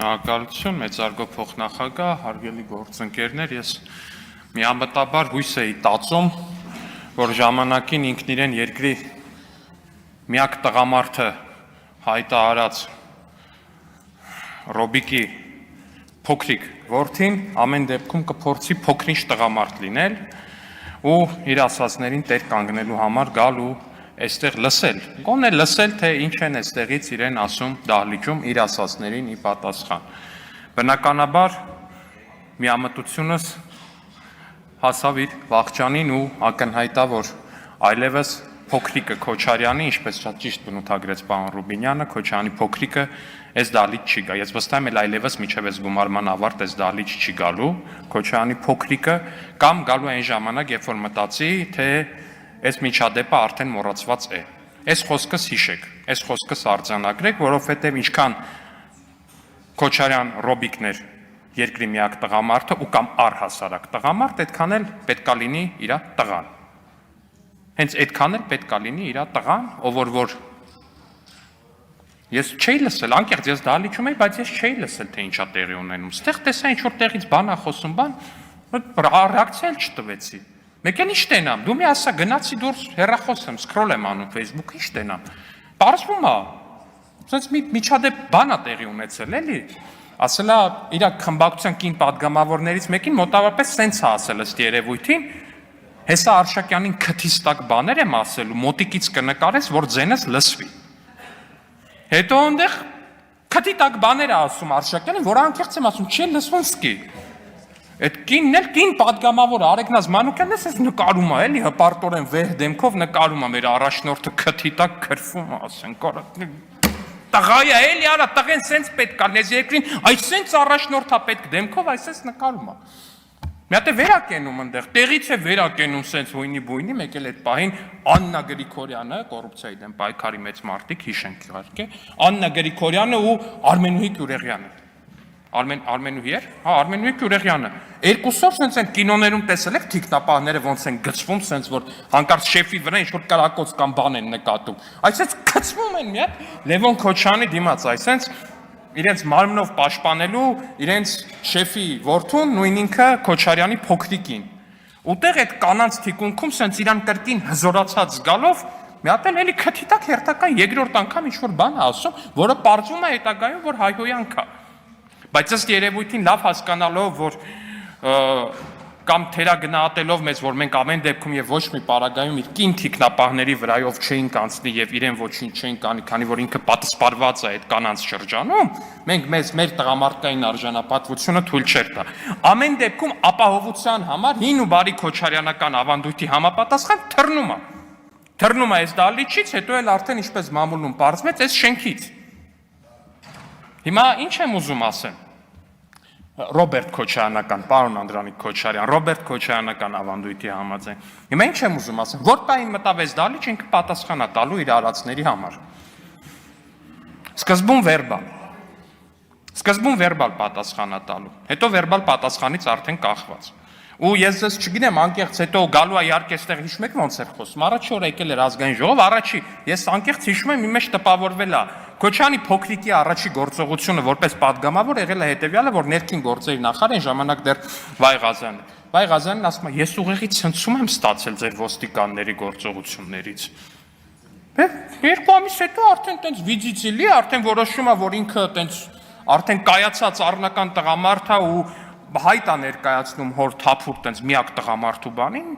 Շնորհակալություն, մեծարգո փոխնախագահ, հարգելի գործընկերներ, ես միամտաբար հույս էի տածում, որ ժամանակին ինքն իրեն երկրի միակ տղամարդը հայտարարած Ռոբիկի փոքրիկ որդին ամեն դեպքում կփորձի փոքրինչ տղամարդ լինել ու իր ասածներին տեր կանգնելու համար գալ ու այստեղ լսել, գոնե լսել, թե ինչ են այստեղից իրեն ասում դահլիճում իր ասածներին ի պատասխան։ Բնականաբար միամտությունս հասավ իր վախճանին ու ակնհայտա, որ այլևս փոքրիկը Քոչարյանի, ինչպես շատ ճիշտ բնութագրեց պարոն Ռուբինյանը, Քոչարյանի փոքրիկը այս դահլիճ չի գա։ Ես վստահ եմ, այլևս մինչև այս գումարման ավարտ այս դահլիճ չի գալու Քոչարյանի փոքրիկը կամ գալու այն ժամանակ, երբ որ մտածի, թե այս միջադեպը արդեն մոռացված է։ Այս խոսքս հիշեք, այս խոսքս արձանագրեք, որովհետև ինչքան Քոչարյան Ռոբիկն էր երկրի միակ տղամարդը ու կամ առհասարակ տղամարդ, այդքան էլ պետքա լինի իր տղան։ Հենց այդքան էլ պետքա լինի իր տղան, ով որ ես չէի լսել, անկեղծ ես դահլիճում էի, բայց ես չէի լսել, թե ինչա տեղի ունենում։ Ստեղ տեսա ինչ որ տեղից բան ա խոսում, ռեակցիա չտվեցի։ Մեկ էլ ինչ տենամ, դու մի ասա գնացի դուրս հեռախոս եմ, սկրոլ եմ անում Facebook, ինչ տենամ։ Պարզվում է, ասենց մի միջադեպ բան ա տեղի ունեցել, էլի։ Ասելա իր խմբակցության կին պատգամավորներից մեկին մոտավորապես սենց է ասել ըստ երևույթին, հեսա Արշակյանին քթից տակ բաներ եմ ասելու, մոտիկից կնկարես, որ ձենս լսվի։ Հետո այնտեղ քթի տակ բաներ է ասում Արշակյանին, որ անկեղծ եմ ասում, չի լսվում սկի։ Այդ կինն էլ կին պատգամավոր Արեգնազ Մանուկյանն էս նկարում է, էլի հպարտորեն վեհ դեմքով նկարում է մեր առաջնորդը քթի տակ քրվում է, ասենք, տղա է, էլի արա, տղեն սենց պետք է լեզ երկրին, այս սենց առաջնորդա պետք դեմքով, այս էս նկարում է։ Մի հատ է վերակենում այնտեղ, տեղից է վերակենում սենց հույնի, մեկ էլ այդ պահին Աննա Գրիգորյանը, կոռուպցիայի դեմ պայքարի մեծ մարտիկ, հիշենք իհարկե, Աննա Գրիգորյանը ու Արմենուհի Գյուրեղյանը։ Արմենուհի էր, հա, Արմենուհի Գյուրեղյանը։ Երկուսով սենց են կինոներում տեսել եք թիկնապահները ոնց են գծվում, սենց որ հանկարծ շեֆի վրա ինչ որ կրակոց կամ բան են նկատում։ Այսպես գծվում են մի հատ Լևոն Քոչարյանի դիմաց, այսպես իրենց մարմնով պաշտպանելու իրենց շեֆի որդուն, նույն ինքը Քոչարյանի փոքրիկին։ Ուտեղ այդ կանանց թիկունքում սենց իրան կրկին հզորացած զգալով մի հատ էլի քթի տակ հերթական երկրորդ անգամ ինչ որ բան է ասում, որը պարզվում է հետագայում, որ հայհոյանք է։ Բայց ըստ երևույթին լավ հասկանալով, որ կամ թերագնահատելով մեզ, որ մենք ամեն դեպքում եւ ոչ մի պարագայում իր կին թիկնապահների վրայով չէինք անցնի եւ իրեն ոչինչ չէինք անի, քանի որ ինքը պատասպարված է այդ կանանց շրջանում, մենք մեր տղամարդկային արժանապատվությունը թույլ չէր տա։ Ամեն դեպքում ապահովության համար հին ու բարի քոչարյանական ավանդույթի համապատասխան թռնում է այս դահլիճից, հետո էլ արդեն ինչպես մամուլում պարզվեց, այս շենքից։ Հիմա ինչ եմ ուզում ասեմ։ Ռոբերտ Քոչարյանական, պարոն Անդրանիկ Քոչարյան, Ռոբերտ Քոչարյանական ավանդույթի համաձայն։ Հիմա ինչ եմ ուզում ասեմ, որ պահին մտավ այս դահլիճ, ինքը պատասխան է տալու իր արածների համար։ Սկզբում վերբալ պատասխան է տալու, հետո վերբալ պատասխանից արդեն կախված։ Ու ես ձեզ չգիտեմ, անկեղծ հետո գալու է իհարկե այստեղ հիշում եք ոնց էր խոսում։ Առաջի օր եկել էր ազգային ժողով, առաջի ես անկեղծ հիշում եմ, իմ մեջ տպավորվել է Քոչարյանի փոքրիկի առաջի գործողությունը որպես պատգամավոր եղել է հետևյալը, որ ներքին գործերի նախարար այն ժամանակ դեռ Վայ Ղազյանն ասում է, ես ուղեղի ցնցում եմ ստացել ձեր ոստիկանների գործողություններից։ 2 ամիս հետո արդեն տենց վիճիցիլի, արդեն որոշում է, որ ինքը տենց արդեն կայացած առնական տղամարդ է ու հայտ է ներկայացնում հոր թափուր տենց միակ տղամարդու բանին։